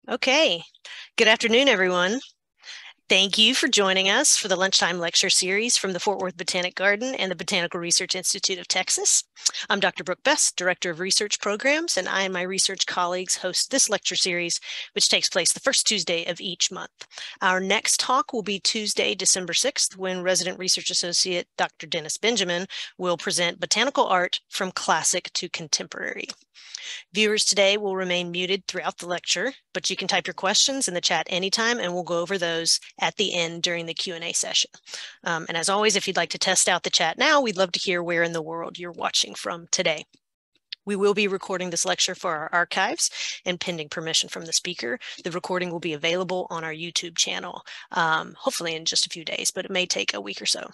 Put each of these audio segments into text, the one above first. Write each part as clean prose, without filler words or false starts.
Okay. Good afternoon, everyone. Thank you for joining us for the Lunchtime Lecture series from the Fort Worth Botanic Garden and the Botanical Research Institute of Texas. I'm Dr. Brooke Best, Director of Research Programs, and I and my research colleagues host this lecture series, which takes place the first Tuesday of each month. Our next talk will be Tuesday, December 6th, when Resident Research Associate Dr. Dennis Benjamin will present Botanical Art from Classic to Contemporary. Viewers today will remain muted throughout the lecture, but you can type your questions in the chat anytime, and we'll go over those at the end during the Q&A session. And as always, if you'd like to test out the chat now, we'd love to hear where in the world you're watching from today. We will be recording this lecture for our archives, and pending permission from the speaker, the recording will be available on our YouTube channel, hopefully in just a few days, but it may take a week or so.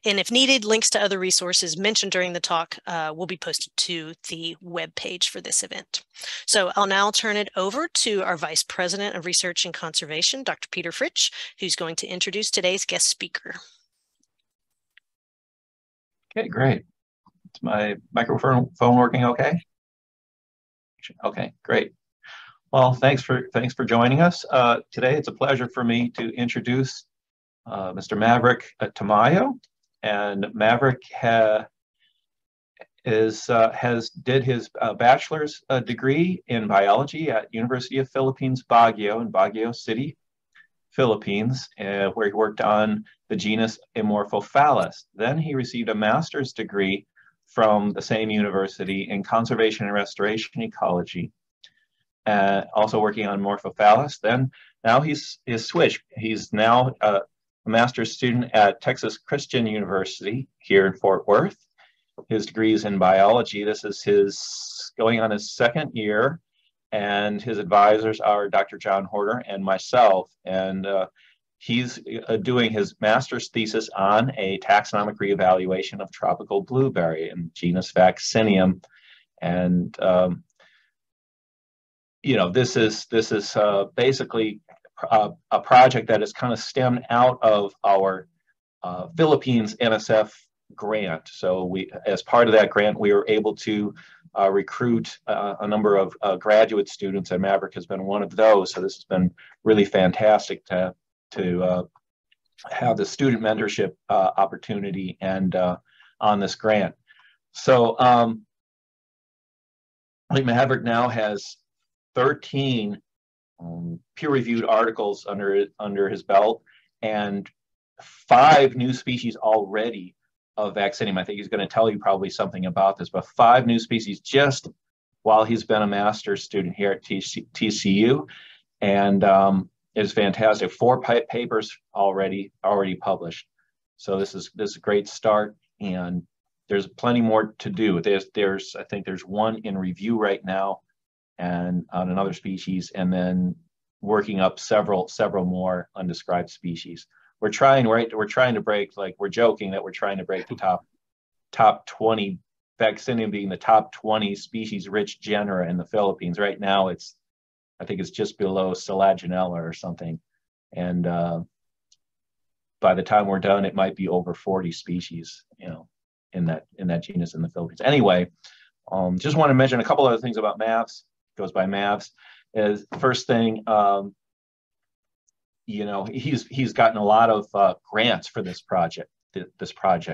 And if needed, links to other resources mentioned during the talk will be posted to the web page for this event. So I'll now turn it over to our Vice President of Research and Conservation, Dr. Peter Fritsch, who's going to introduce today's guest speaker. Okay, great. Is my microphone working okay? Okay, great. Well, thanks for joining us. Today it's a pleasure for me to introduce Mr. Maverick Tamayo. And Maverick did his bachelor's degree in biology at University of Philippines, Baguio, in Baguio City, Philippines, where he worked on the genus Amorphophallus. Then he received a master's degree from the same university in conservation and restoration ecology, also working on Amorphophallus. Now he's switched. He's now a master's student at Texas Christian University here in Fort Worth. His degree is in biology. This is going on his second year, and his advisors are Dr. John Horter and myself. And he's doing his master's thesis on a taxonomic reevaluation of tropical blueberry in genus Vaccinium. And this is basically a project that is kind of stemmed out of our Philippines NSF grant. So as part of that grant, we were able to recruit a number of graduate students, and Maverick has been one of those. So this has been really fantastic to have the student mentorship opportunity and on this grant. So I think Maverick now has 13 peer-reviewed articles under his belt, and 5 new species already of Vaccinium. I think he's going to tell you probably something about this, but 5 new species just while he's been a master's student here at TCU, and it's fantastic. 4 papers already published. So this is a great start, and there's plenty more to do. I think there's 1 in review right now, and on another species, and then working up several more undescribed species. We're trying to break, like, we're joking that we're trying to break the top 20, Vaccinium being the top 20 species rich genera in the Philippines. Right now I think it's just below Selaginella or something. And by the time we're done, it might be over 40 species, in that genus in the Philippines. Anyway, just want to mention a couple other things about Mavs. Goes by Mavs. Is first thing, he's gotten a lot of grants for this project.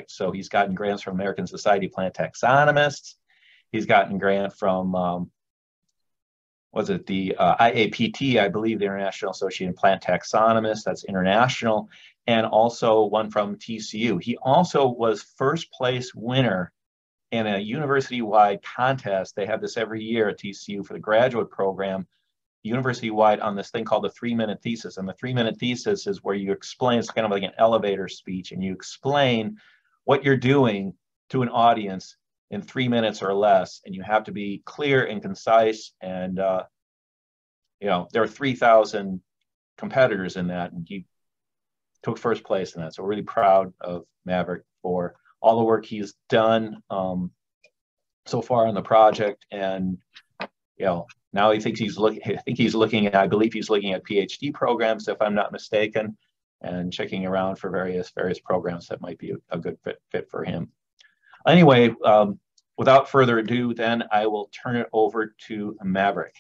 So he's gotten grants from American Society of Plant Taxonomists. He's gotten grant from the IAPT, I believe, the International Association of Plant Taxonomists. That's international, and also one from TCU. He also was first place winner in a university-wide contest. They have this every year at TCU for the graduate program, university-wide, on this thing called the 3-minute thesis. And the 3-minute thesis is where you explain, it's kind of like an elevator speech, and you explain what you're doing to an audience in 3 minutes or less, and you have to be clear and concise. And there are 3,000 competitors in that, and he took first place in that. So we're really proud of Maverick for all the work he's done so far on the project. And now he thinks he's looking at, I believe he's looking at PhD programs, if I'm not mistaken, and checking around for various programs that might be a good fit for him. Anyway, without further ado, then I will turn it over to Maverick.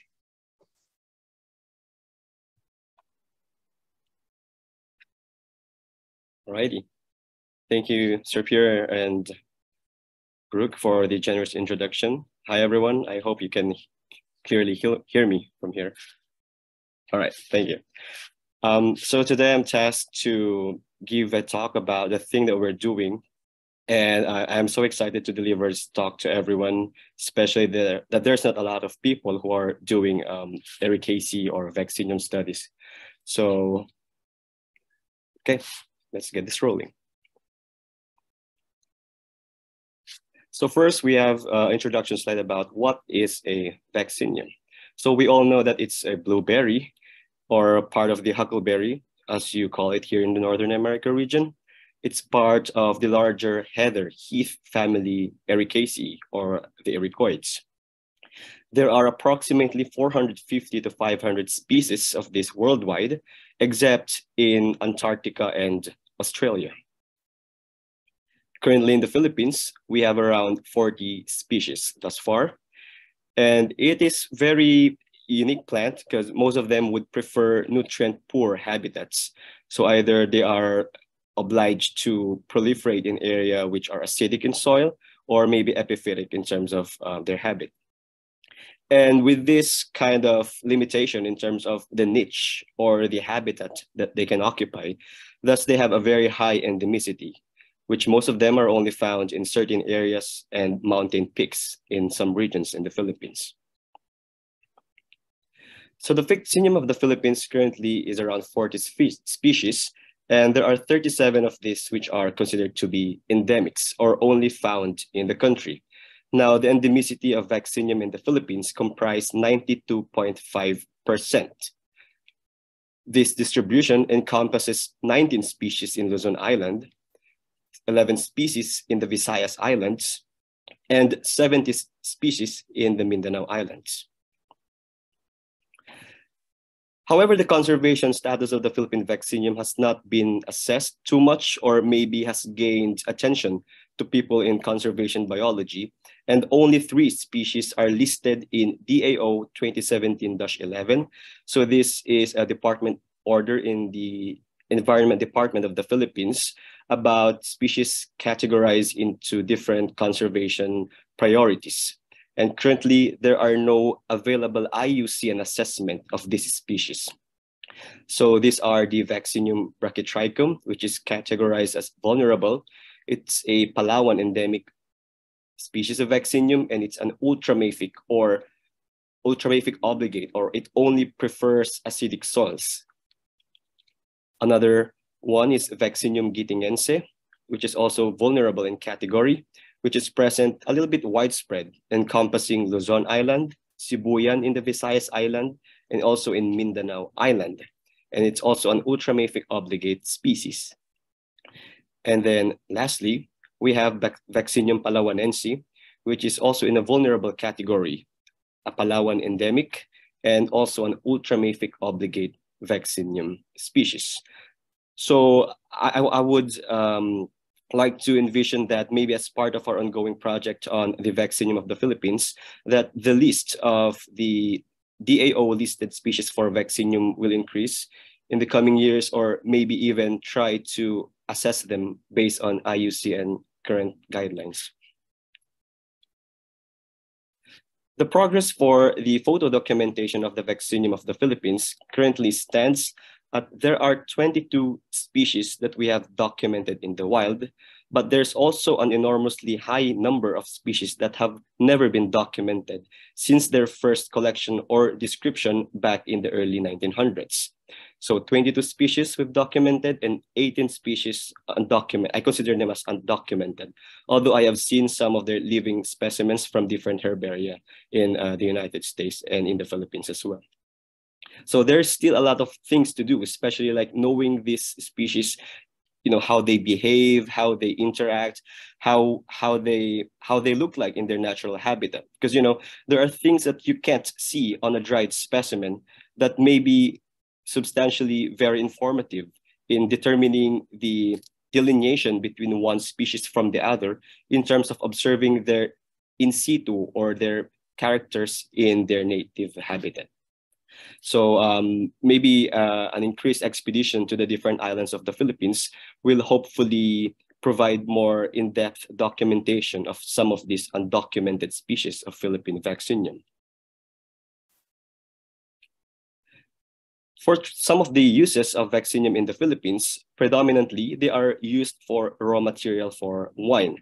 Alrighty. Thank you, Sir Pierre and Brooke, for the generous introduction. Hi, everyone. I hope you can clearly hear me from here. All right, thank you. So today I'm tasked to give a talk about the thing that we're doing. And I'm so excited to deliver this talk to everyone, especially that there's not a lot of people who are doing Ericaceae or Vaccinium studies. So, okay, let's get this rolling. So first, we have an introduction slide about what is a Vaccinium. So we all know that it's a blueberry, or part of the huckleberry, as you call it here in the Northern America region. It's part of the larger heather heath family Ericaceae, or the ericoids. There are approximately 450 to 500 species of this worldwide, except in Antarctica and Australia. Currently in the Philippines, we have around 40 species thus far. And it is very unique plant because most of them would prefer nutrient-poor habitats. So either they are obliged to proliferate in area which are acidic in soil, or maybe epiphytic in terms of their habit. And with this kind of limitation in terms of the niche or the habitat that they can occupy, thus they have a very high endemicity, which most of them are only found in certain areas and mountain peaks in some regions in the Philippines. So the Vaccinium of the Philippines currently is around 40 species, and there are 37 of these which are considered to be endemics or only found in the country. Now, the endemicity of Vaccinium in the Philippines comprise 92.5%. This distribution encompasses 19 species in Luzon Island, 11 species in the Visayas Islands, and 70 species in the Mindanao Islands. However, the conservation status of the Philippine Vaccinium has not been assessed too much, or maybe has gained attention to people in conservation biology, and only 3 species are listed in DAO 2017-11. So this is a department order in the Environment Department of the Philippines about species categorized into different conservation priorities. And currently, there are no available IUCN assessment of this species. So these are the Vaccinium brachytrichum, which is categorized as vulnerable. It's a Palawan endemic species of Vaccinium, and it's an ultramafic or ultramafic obligate, or it only prefers acidic soils. Another one is Vaccinium gittingense, which is also vulnerable in category, which is present a little bit widespread, encompassing Luzon Island, Sibuyan in the Visayas Island, and also in Mindanao Island. And it's also an ultramafic obligate species. And then lastly, we have Vaccinium palawanense, which is also in a vulnerable category, a Palawan endemic, and also an ultramafic obligate Vaccinium species. So I would like to envision that maybe as part of our ongoing project on the Vaccinium of the Philippines, that the list of the DAO listed species for Vaccinium will increase in the coming years, or maybe even try to assess them based on IUCN current guidelines. The progress for the photo documentation of the Vaccinium of the Philippines currently stands at there are 22 species that we have documented in the wild, but there's also an enormously high number of species that have never been documented since their first collection or description back in the early 1900s. So 22 species we've documented and 18 species undocumented. I consider them as undocumented, although I have seen some of their living specimens from different herbaria in the United States and in the Philippines as well. So there's still a lot of things to do, especially like knowing these species, you know, how they behave, how they interact, how they look like in their natural habitat. Because, you know, there are things that you can't see on a dried specimen that may be substantially very informative in determining the delineation between one species from the other in terms of observing their in situ or their characters in their native habitat. So maybe an increased expedition to the different islands of the Philippines will hopefully provide more in-depth documentation of some of these undocumented species of Philippine Vaccinium. For some of the uses of Vaccinium in the Philippines, predominantly they are used for raw material for wine.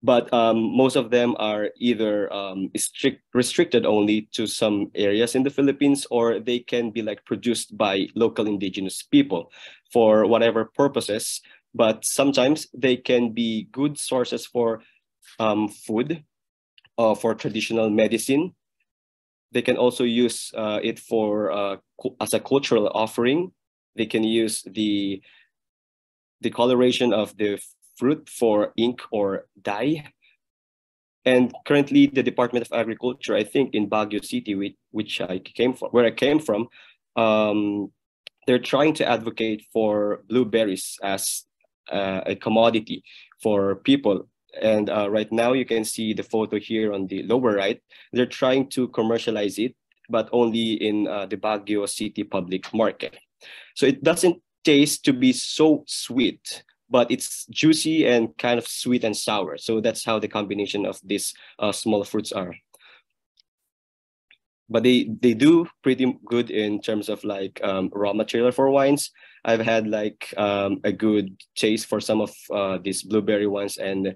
But most of them are either restricted only to some areas in the Philippines, or they can be like produced by local indigenous people for whatever purposes. But sometimes they can be good sources for food, for traditional medicine. They can also use it for as a cultural offering. They can use the coloration of the fruit for ink or dye. And currently, the Department of Agriculture, I think in Baguio City, where I came from, they're trying to advocate for blueberries as a commodity for people. And right now, you can see the photo here on the lower right. They're trying to commercialize it, but only in the Baguio City public market. So it doesn't taste to be so sweet, but it's juicy and kind of sweet and sour. So that's how the combination of these small fruits are. But they do pretty good in terms of like raw material for wines. I've had like a good taste for some of these blueberry ones, and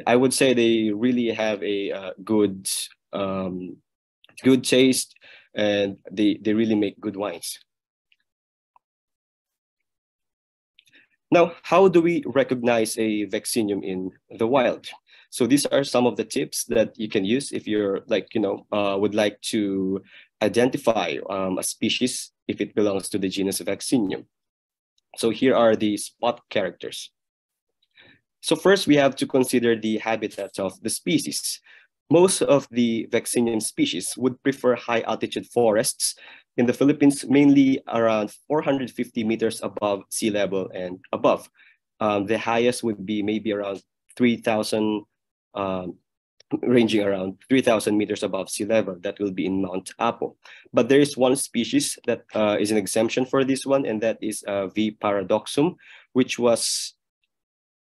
I would say they really have a good taste, and they really make good wines. Now, how do we recognize a Vaccinium in the wild? So these are some of the tips that you can use if you're would like to identify a species if it belongs to the genus Vaccinium. So here are the spot characters. So first, we have to consider the habitat of the species. Most of the Vaccinium species would prefer high altitude forests in the Philippines, mainly around 450 meters above sea level and above. The highest would be maybe around 3,000, ranging around 3,000 meters above sea level. That will be in Mount Apo. But there is one species that is an exemption for this one, and that is V. paradoxum, which was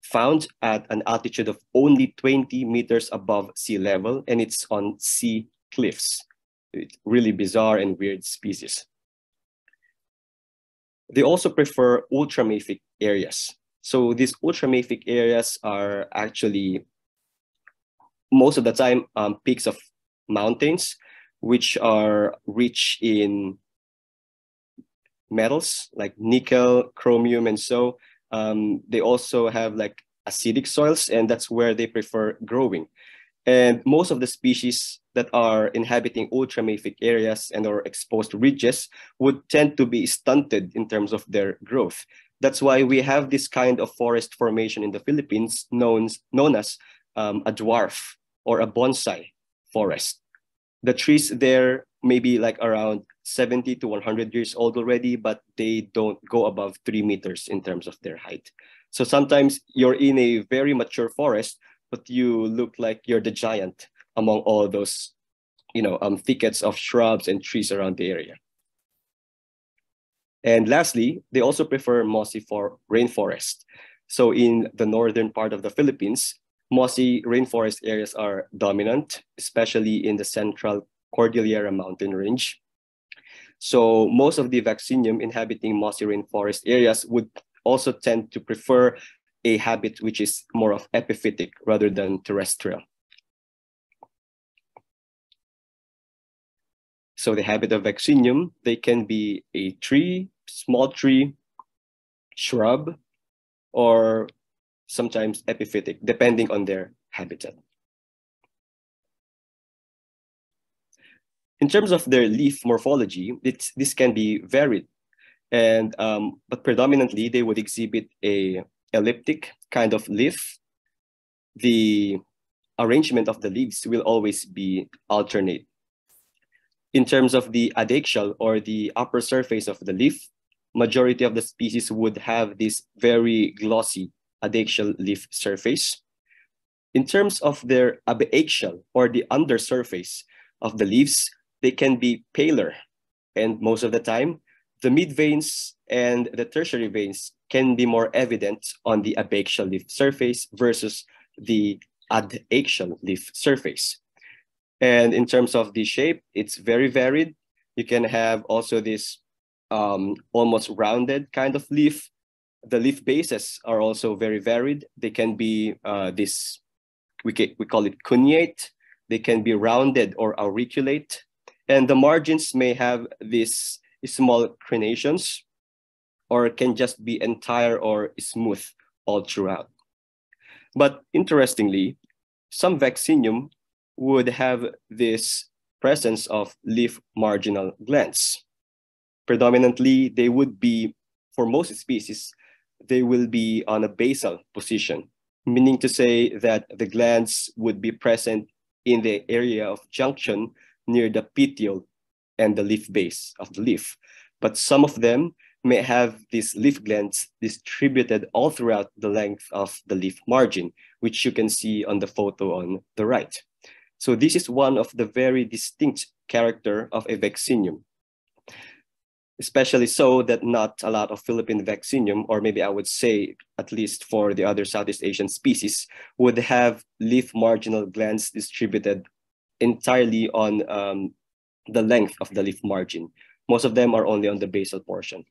found at an altitude of only 20 meters above sea level, and it's on sea cliffs. It's really bizarre and weird species. They also prefer ultramafic areas. So these ultramafic areas are actually, most of the time, peaks of mountains, which are rich in metals like nickel, chromium, and so. They also have like acidic soils, and that's where they prefer growing. And most of the species that are inhabiting ultramafic areas and or exposed ridges would tend to be stunted in terms of their growth. That's why we have this kind of forest formation in the Philippines known as a dwarf or a bonsai forest. The trees there may be like around 70 to 100 years old already, but they don't go above 3 meters in terms of their height. So sometimes you're in a very mature forest, but you look like you're the giant among all those, thickets of shrubs and trees around the area. And lastly, they also prefer mossy rainforest. So in the northern part of the Philippines, mossy rainforest areas are dominant, especially in the central Cordillera mountain range. So most of the Vaccinium inhabiting mossy rainforest areas would also tend to prefer a habit which is more of epiphytic rather than terrestrial. So the habit of Vaccinium, they can be a tree, small tree, shrub, or sometimes epiphytic, depending on their habitat. In terms of their leaf morphology, this can be varied, and but predominantly they would exhibit a elliptic kind of leaf. The arrangement of the leaves will always be alternate. In terms of the adaxial or the upper surface of the leaf, majority of the species would have this very glossy adaxial leaf surface. In terms of their abaxial or the undersurface of the leaves, they can be paler And most of the time, the mid veins and the tertiary veins can be more evident on the abaxial leaf surface versus the adaxial leaf surface. And in terms of the shape, it's very varied. You can have also this almost rounded kind of leaf. The leaf bases are also very varied. They can be we call it cuneate. They can be rounded or auriculate. And the margins may have these small crenations, or can just be entire or smooth all throughout. But interestingly, some Vaccinium would have this presence of leaf marginal glands. Predominantly, they would be, for most species, they will be on a basal position, meaning to say that the glands would be present in the area of junction near the petiole and the leaf base of the leaf. But some of them may have these leaf glands distributed all throughout the length of the leaf margin, which you can see on the photo on the right. So this is one of the very distinct character of a Vaccinium, especially so that not a lot of Philippine Vaccinium, or maybe I would say at least for the other Southeast Asian species, would have leaf marginal glands distributed entirely on the length of the leaf margin. Most of them are only on the basal portion.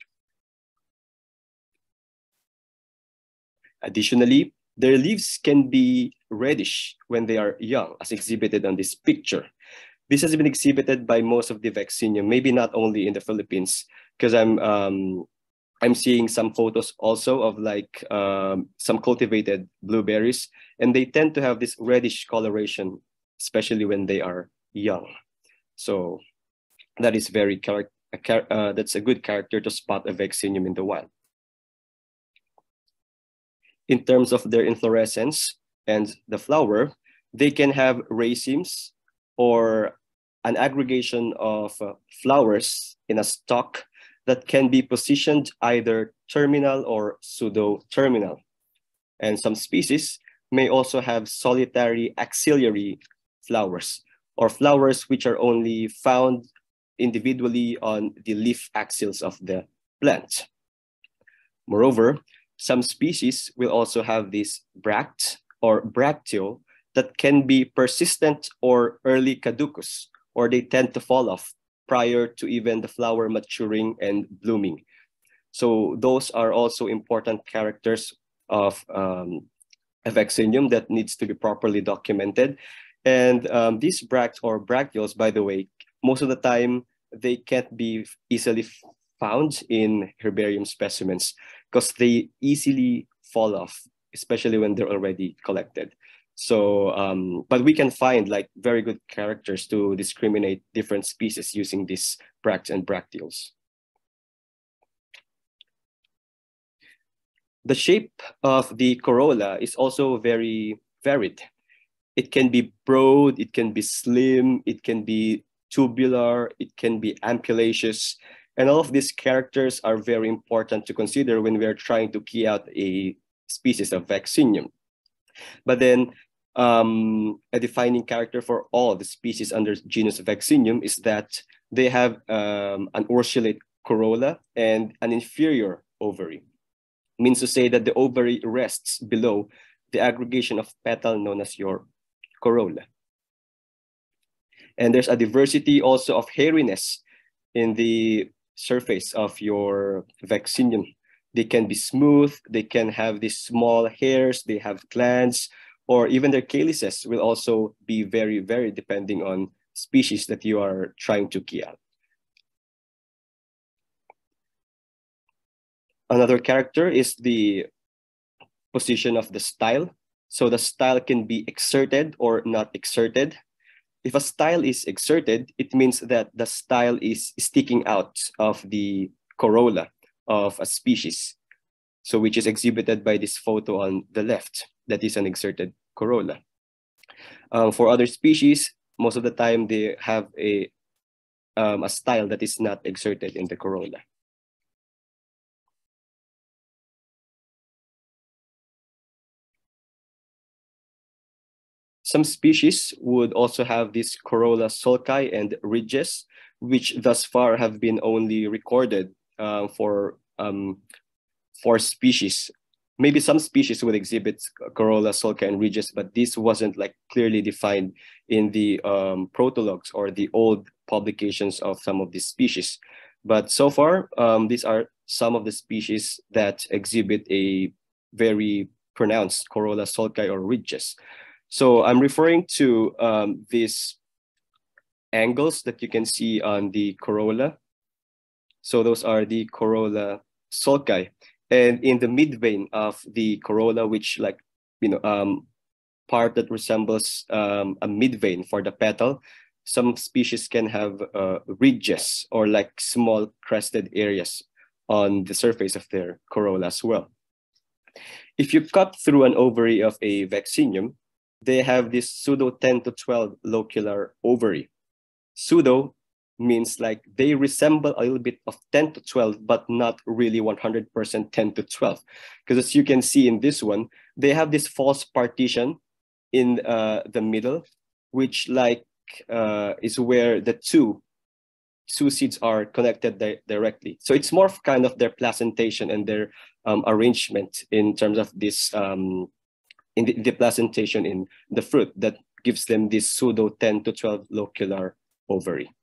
Additionally, their leaves can be reddish when they are young, as exhibited on this picture. This has been exhibited by most of the Vaccinium, maybe not only in the Philippines, because I'm seeing some photos also of like some cultivated blueberries, and they tend to have this reddish coloration, especially when they are young. So that is that's a good character to spot a Vaccinium in the wild. In terms of their inflorescence and the flower, they can have racemes, or an aggregation of flowers in a stalk that can be positioned either terminal or pseudo-terminal. And some species may also have solitary axillary flowers, or flowers which are only found individually on the leaf axils of the plant. Moreover, some species will also have this bract or bracteole that can be persistent or early caducous, or they tend to fall off prior to even the flower maturing and blooming. So those are also important characters of a Vaccinium that needs to be properly documented. And these bracts or bracteoles, by the way, most of the time, they can't be easily found in herbarium specimens because they easily fall off, especially when they're already collected. So, but we can find like very good characters to discriminate different species using these bracts and bracteoles. The shape of the corolla is also very varied. It can be broad, it can be slim, it can be tubular, it can be ampullaceous. And all of these characters are very important to consider when we are trying to key out a species of Vaccinium. But then a defining character for all the species under genus Vaccinium is that they have an ursulate corolla and an inferior ovary. Means to say that the ovary rests below the aggregation of petal known as your corolla. And there's a diversity also of hairiness in the surface of your Vaccinium. They can be smooth, they can have these small hairs, they have glands, or even their calyces will also be very, very depending on species that you are trying to key out. Another character is the position of the style. So the style can be exerted or not exerted. If a style is exerted, it means that the style is sticking out of the corolla of a species. So which is exhibited by this photo on the left, that is an exerted corolla. For other species, most of the time they have a style that is not exerted in the corolla. Some species would also have this corolla sulci and ridges, which thus far have been only recorded for species. Maybe some species would exhibit corolla, sulci, and ridges, but this wasn't like clearly defined in the protologs or the old publications of some of these species. But so far, these are some of the species that exhibit a very pronounced corolla, sulci, or ridges. So I'm referring to these angles that you can see on the corolla. So those are the corolla sulci. And in the midvein of the corolla, which like, part that resembles a midvein for the petal, some species can have ridges or like small crested areas on the surface of their corolla as well. If you cut through an ovary of a Vaccinium, they have this pseudo 10 to 12 locular ovary. Pseudo means like they resemble a little bit of 10 to 12, but not really 100% 10 to 12. Because as you can see in this one, they have this false partition in the middle, which like is where the two seeds are connected directly. So it's more of kind of their placentation and their arrangement in terms of this, in the placentation in the fruit that gives them this pseudo 10 to 12 locular ovary.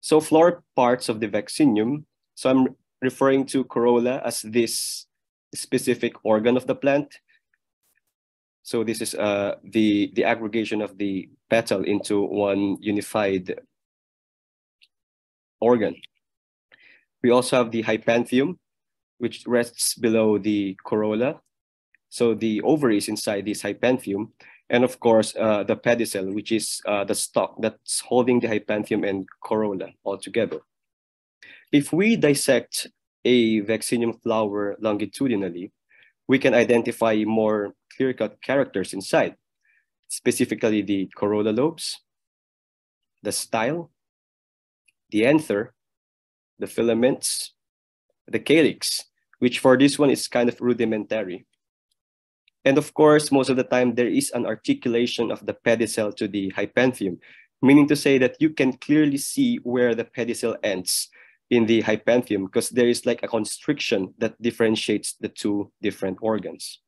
So floral parts of the Vaccinium, so I'm referring to corolla as this specific organ of the plant. So this is the aggregation of the petal into one unified organ. We also have the hypanthium, which rests below the corolla. So the ovary is inside this hypanthium. And of course, the pedicel, which is the stalk that's holding the hypanthium and corolla all together. If we dissect a Vaccinium flower longitudinally, we can identify more clear-cut characters inside, specifically the corolla lobes, the style, the anther, the filaments, the calyx, which for this one is kind of rudimentary. And of course, most of the time, there is an articulation of the pedicel to the hypanthium, meaning to say that you can clearly see where the pedicel ends in the hypanthium because there is like a constriction that differentiates the two different organs.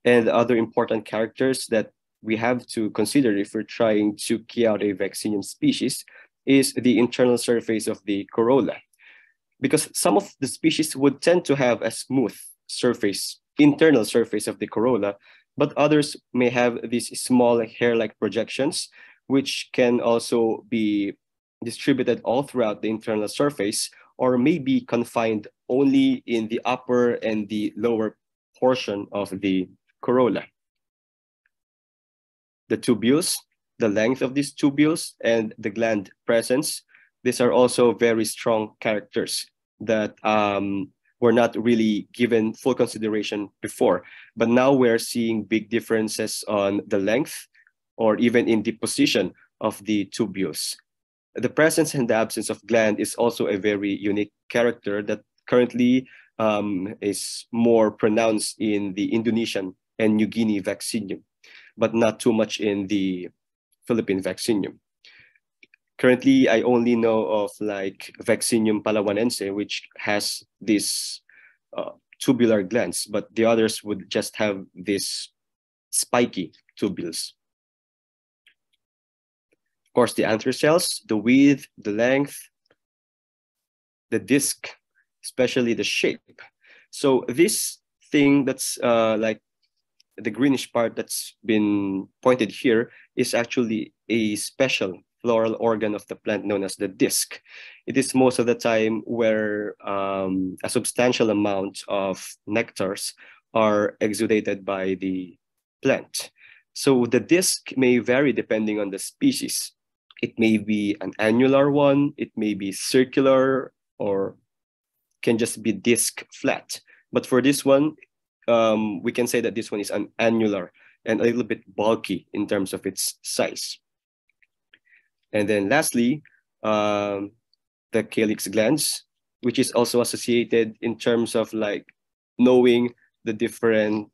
And other important characters that we have to consider if we're trying to key out a Vaccinium species is the internal surface of the corolla. Because some of the species would tend to have a smooth surface, internal surface of the corolla, but others may have these small hair-like projections, which can also be distributed all throughout the internal surface, or may be confined only in the upper and the lower portion of the corolla. The tubules, the length of these tubules, and the gland presence, these are also very strong characters that were not really given full consideration before. But now we're seeing big differences on the length or even in the position of the tubules. The presence and the absence of gland is also a very unique character that currently is more pronounced in the Indonesian and New Guinea Vaccinium, but not too much in the Philippine Vaccinium. Currently, I only know of like Vaccinium palawanense, which has this tubular glands, but the others would just have this spiky tubules. Of course, the anther cells, the width, the length, the disc, especially the shape. So this thing that's like the greenish part that's been pointed here is actually a special floral organ of the plant known as the disc. It is most of the time where a substantial amount of nectars are exudated by the plant. So the disc may vary depending on the species. It may be an annular one, it may be circular, or can just be disc flat. But for this one, we can say that this one is an annular and a little bit bulky in terms of its size. And then lastly, the calyx glands, which is also associated in terms of like knowing the different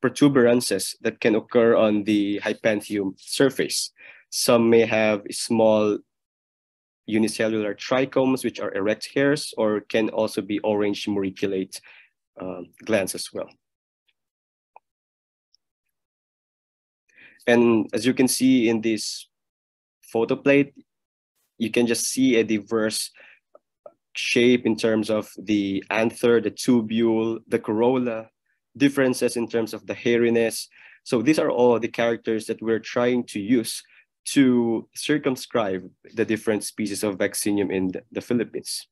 protuberances that can occur on the hypanthium surface. Some may have small unicellular trichomes, which are erect hairs, or can also be orange muriculate glands as well. And as you can see in this photo plate, you can just see a diverse shape in terms of the anther, the tubule, the corolla, differences in terms of the hairiness. So these are all the characters that we're trying to use to circumscribe the different species of Vaccinium in the Philippines.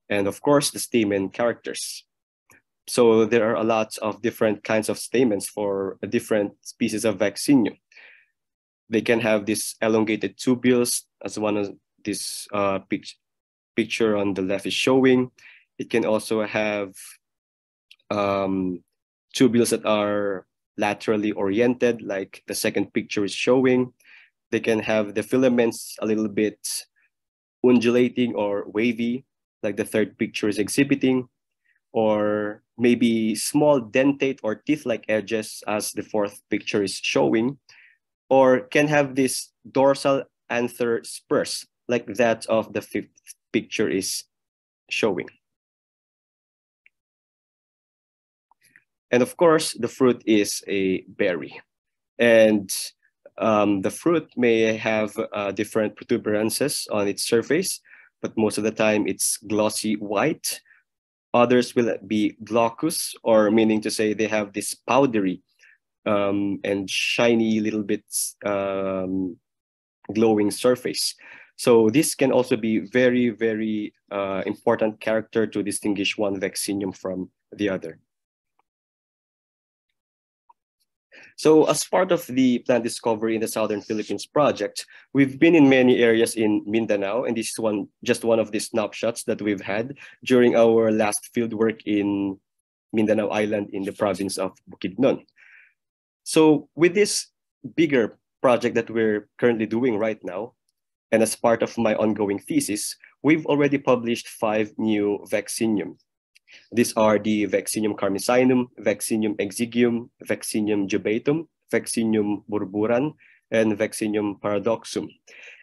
And of course, the stamen characters. So there are a lot of different kinds of stamens for different species of Vaccinium. They can have these elongated tubules, as one of this picture on the left is showing. It can also have tubules that are laterally oriented, like the second picture is showing. They can have the filaments a little bit undulating or wavy, like the third picture is exhibiting, or maybe small dentate or teeth-like edges, as the fourth picture is showing, or can have this dorsal anther spurs, like that of the fifth picture is showing. And of course, the fruit is a berry. And the fruit may have different protuberances on its surface, but most of the time it's glossy white. Others will be glaucous, or meaning to say they have this powdery and shiny little bits glowing surface. So this can also be very, very important character to distinguish one Vaccinium from the other. So as part of the plant discovery in the Southern Philippines project, we've been in many areas in Mindanao, and this is just one of the snapshots that we've had during our last fieldwork in Mindanao Island in the province of Bukidnon. So with this bigger project that we're currently doing right now, and as part of my ongoing thesis, we've already published 5 new Vaccinium. These are the Vaccinium carmisinum, Vaccinium exiguum, Vaccinium jubatum, Vaccinium burburan, and Vaccinium paradoxum.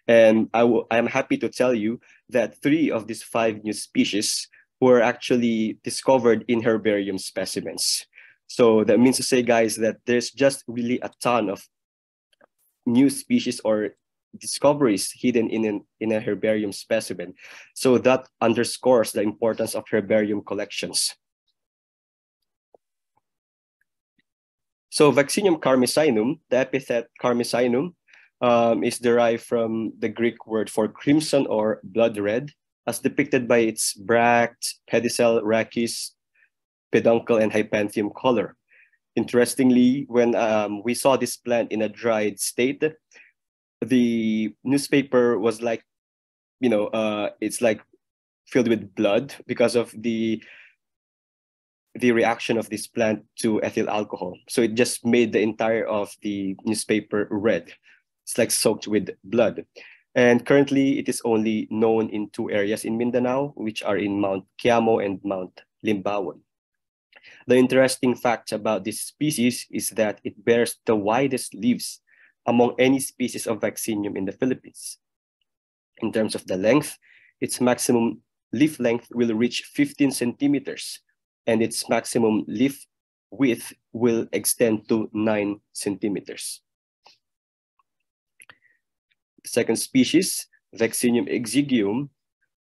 And I am happy to tell you that 3 of these 5 new species were actually discovered in herbarium specimens. So that means to say, guys, that there's just really a ton of new species or discoveries hidden in a herbarium specimen. So that underscores the importance of herbarium collections. So Vaccinium carmisinum, the epithet carmisinum, is derived from the Greek word for crimson or blood red, as depicted by its bract, pedicel, rachis, peduncle, and hypanthium color. Interestingly, when we saw this plant in a dried state, the newspaper was like, it's like filled with blood because of the reaction of this plant to ethyl alcohol. So it just made the entire of the newspaper red. It's like soaked with blood. And currently it is only known in 2 areas in Mindanao, which are in Mount Quiamo and Mount Limbawan. The interesting fact about this species is that it bears the widest leaves among any species of Vaccinium in the Philippines. In terms of the length, its maximum leaf length will reach 15 centimeters, and its maximum leaf width will extend to 9 centimeters. The second species, Vaccinium exiguum,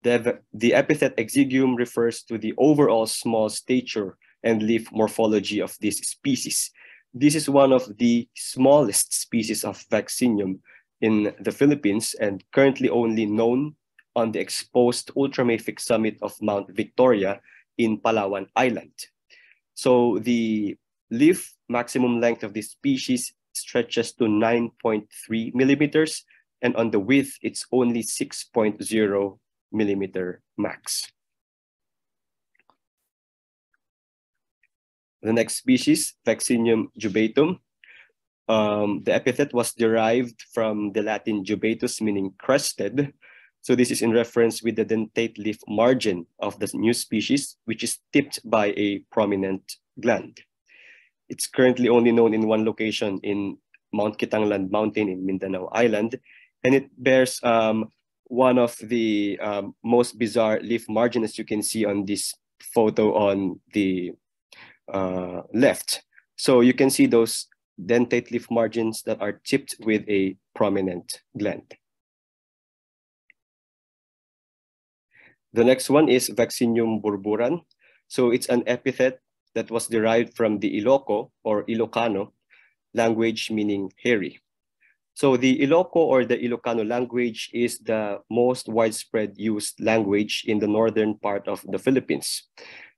the epithet exiguum refers to the overall small stature and leaf morphology of this species. This is one of the smallest species of Vaccinium in the Philippines and currently only known on the exposed ultramafic summit of Mount Victoria in Palawan Island. So the leaf maximum length of this species stretches to 9.3 millimeters, and on the width, it's only 6.0 millimeter max. The next species, Vaccinium jubatum. The epithet was derived from the Latin jubatus, meaning crested. So this is in reference with the dentate leaf margin of the new species, which is tipped by a prominent gland. It's currently only known in one location in Mount Kitanglan Mountain in Mindanao Island, and it bears one of the most bizarre leaf margin, as you can see on this photo on the left. So you can see those dentate leaf margins that are tipped with a prominent gland. The next one is Vaccinium burburan. So it's an epithet that was derived from the Iloco or Ilocano language meaning hairy. So the Iloco or the Ilocano language is the most widespread used language in the northern part of the Philippines.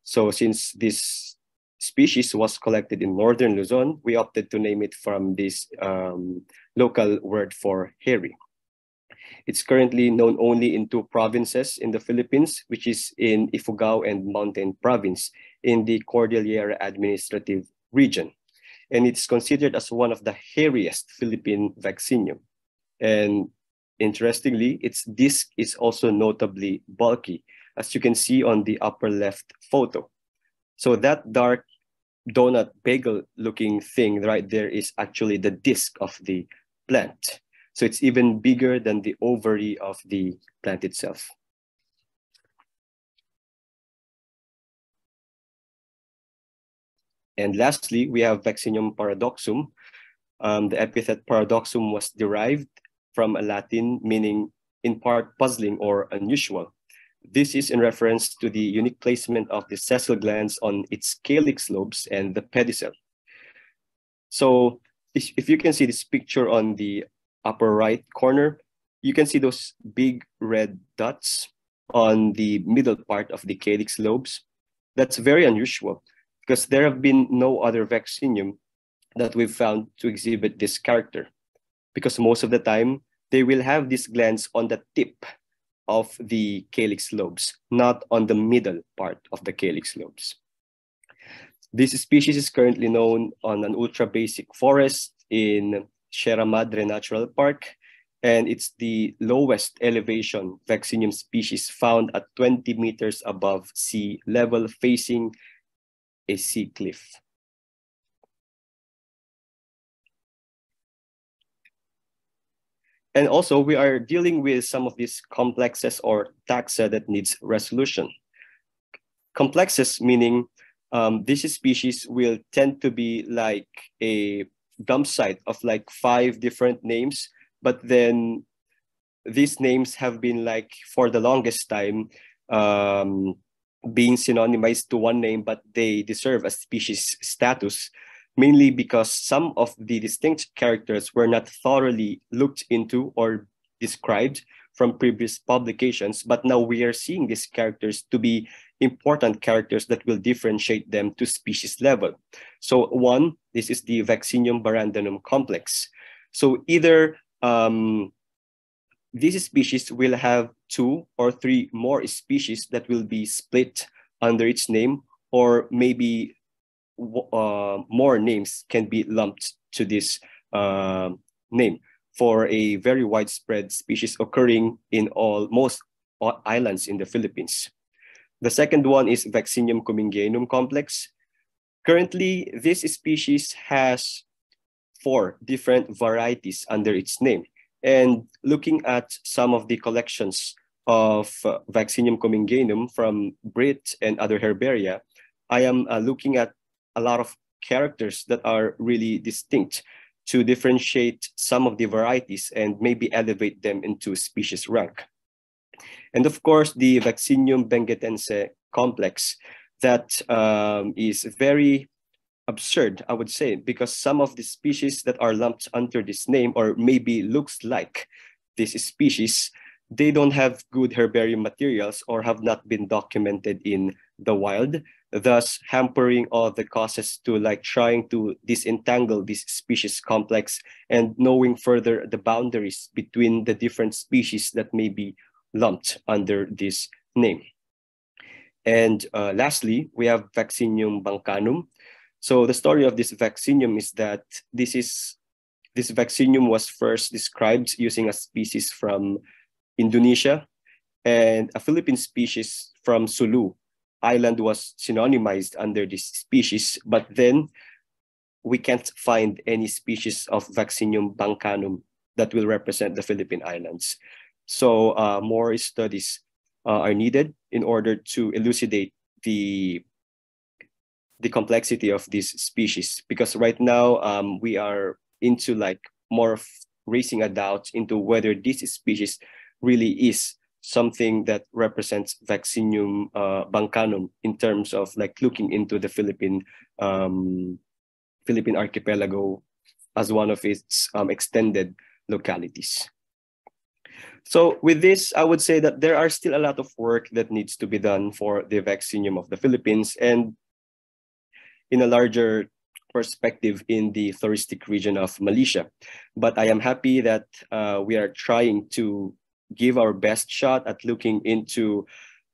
So since this species was collected in northern Luzon, we opted to name it from this local word for hairy. It's currently known only in 2 provinces in the Philippines, which is in Ifugao and Mountain Province in the Cordillera Administrative Region. And it's considered as one of the hairiest Philippine Vaccinium. And interestingly, its disc is also notably bulky, as you can see on the upper left photo. So that dark donut bagel looking thing right there is actually the disc of the plant. So it's even bigger than the ovary of the plant itself. And lastly, we have Vaccinium paradoxum. The epithet paradoxum was derived from a Latin meaning in part puzzling or unusual. This is in reference to the unique placement of the sessile glands on its calyx lobes and the pedicel. So if you can see this picture on the upper right corner, you can see those big red dots on the middle part of the calyx lobes. That's very unusual because there have been no other Vaccinium that we've found to exhibit this character, because most of the time they will have these glands on the tip of the calyx lobes, not on the middle part of the calyx lobes. This species is currently known on an ultra basic forest in Sierra Madre Natural Park, and it's the lowest elevation Vaccinium species found at 20 meters above sea level, facing a sea cliff. And also, we are dealing with some of these complexes or taxa that needs resolution. Complexes meaning this species will tend to be like a dump site of like 5 different names, but then these names have been like for the longest time being synonymized to one name, but they deserve a species status, mainly because some of the distinct characters were not thoroughly looked into or described from previous publications, but now we are seeing these characters to be important characters that will differentiate them to species level. So one, this is the Vaccinium barandanum complex. So either this species will have 2 or 3 more species that will be split under its name, or maybe more names can be lumped to this name for a very widespread species occurring in most islands in the Philippines. The second one is Vaccinium commingianum complex. Currently, this species has 4 different varieties under its name. And looking at some of the collections of Vaccinium commingianum from Brit and other herbaria, I am looking at a lot of characters that are really distinct to differentiate some of the varieties and maybe elevate them into species rank. And of course, the Vaccinium benguetense complex that is very absurd, I would say, because some of the species that are lumped under this name, or maybe looks like this species, they don't have good herbarium materials or have not been documented in the wild, thus hampering all the causes to like trying to disentangle this species complex and knowing further the boundaries between the different species that may be lumped under this name. And lastly, we have Vaccinium bancanum. So the story of this Vaccinium is that this Vaccinium was first described using a species from Indonesia, and a Philippine species from Sulu Island was synonymized under this species, but then we can't find any species of Vaccinium bancanum that will represent the Philippine Islands. So more studies are needed in order to elucidate the complexity of this species, because right now we are into like more of raising a doubt into whether this species really is something that represents Vaccinium bancanum in terms of like looking into the Philippine archipelago as one of its extended localities. So with this, I would say that there are still a lot of work that needs to be done for the Vaccinium of the Philippines, and in a larger perspective in the touristic region of Malaysia. But I am happy that we are trying to give our best shot at looking into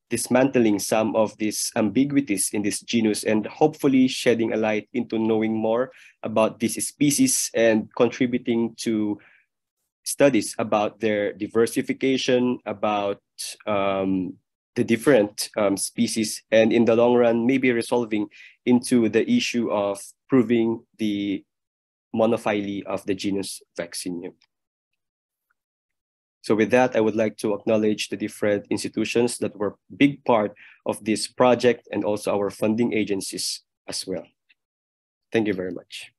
dismantling some of these ambiguities in this genus and hopefully shedding a light into knowing more about this species and contributing to studies about their diversification, about the different species, and in the long run, maybe resolving into the issue of proving the monophyly of the genus Vaccinium. So with that, I would like to acknowledge the different institutions that were a big part of this project and also our funding agencies as well. Thank you very much.